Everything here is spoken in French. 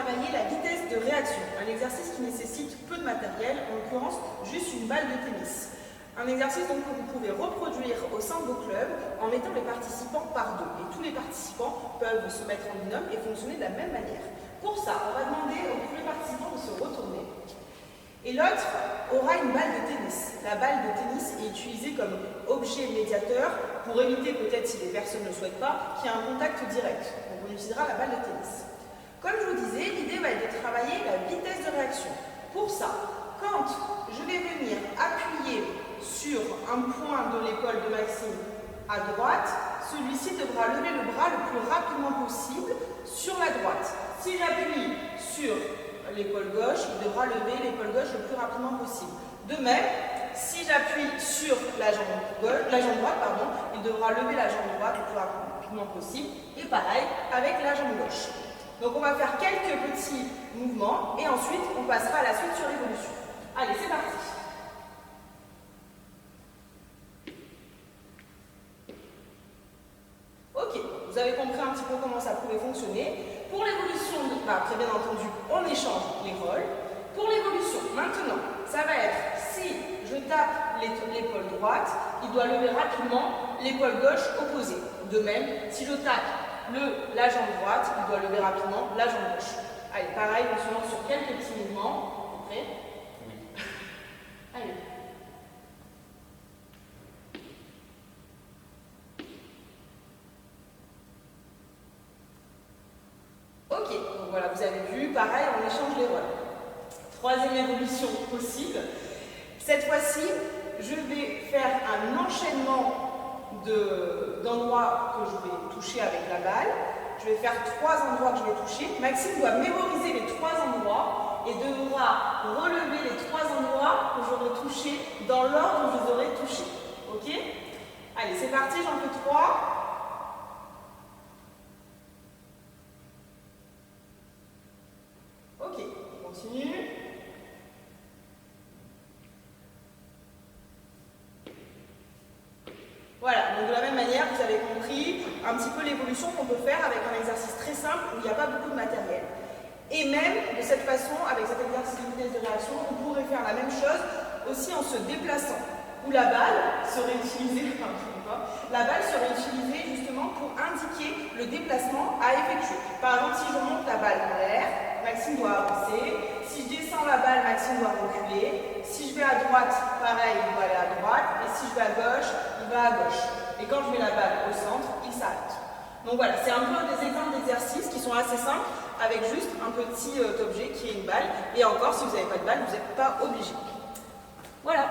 travailler la vitesse de réaction, un exercice qui nécessite peu de matériel, en l'occurrence juste une balle de tennis. Un exercice donc que vous pouvez reproduire au sein de vos clubs en mettant les participants par deux. Et tous les participants peuvent se mettre en binôme et fonctionner de la même manière. Pour ça, on va demander au premier participant de se retourner. Et l'autre aura une balle de tennis. La balle de tennis est utilisée comme objet médiateur pour éviter, peut-être si les personnes ne le souhaitent pas, qu'il y ait un contact direct. Donc on utilisera la balle de tennis. Comme je vous disais, l'idée va être de travailler la vitesse de réaction. Pour ça, quand je vais venir appuyer sur un point de l'épaule de Maxime à droite, celui-ci devra lever le bras le plus rapidement possible sur la droite. Si j'appuie sur l'épaule gauche, il devra lever l'épaule gauche le plus rapidement possible. De même, si j'appuie sur la jambe droite, il devra lever la jambe droite le plus rapidement possible. Et pareil avec la jambe gauche. Donc on va faire quelques petits mouvements et ensuite on passera à la suite sur l'évolution. Allez, c'est parti. Ok, vous avez compris un petit peu comment ça pouvait fonctionner. Pour l'évolution, après bien entendu, on échange les rôles. Pour l'évolution, maintenant, ça va être, si je tape l'épaule droite, il doit lever rapidement l'épaule gauche opposée. De même, si je tape la jambe droite, il doit lever rapidement la jambe gauche. Allez, pareil, on se lance sur quelques petits mouvements. Vous êtes prêts? Oui. Allez. Ok, donc voilà, vous avez vu, pareil, on échange les rôles. Troisième évolution possible. Cette fois-ci, je vais faire un enchaînement d'endroits que je vais toucher avec la balle. Je vais faire 3 endroits que je vais toucher. Maxime doit mémoriser les 3 endroits et devra relever les 3 endroits que j'aurai touchés dans l'ordre où je les aurai touchés. Ok? Allez, c'est parti, j'en fais 3. Ok, on continue. Voilà, donc de la même manière, vous avez compris un petit peu l'évolution qu'on peut faire avec un exercice très simple où il n'y a pas beaucoup de matériel. Et même de cette façon, avec cet exercice de vitesse de réaction, on pourrait faire la même chose aussi en se déplaçant, où la balle serait utilisée, justement pour indiquer le déplacement à effectuer. Par exemple, si je monte la balle en l'air, Maxime doit avancer. Si je descends la balle, Maxime doit reculer. Si je vais à droite, pareil, il doit aller à droite. Et si je vais à gauche, il va à gauche. Et quand je mets la balle au centre, il s'arrête. Donc voilà, c'est un peu des exemples d'exercices qui sont assez simples, avec juste un petit objet qui est une balle. Et encore, si vous n'avez pas de balle, vous n'êtes pas obligé. Voilà.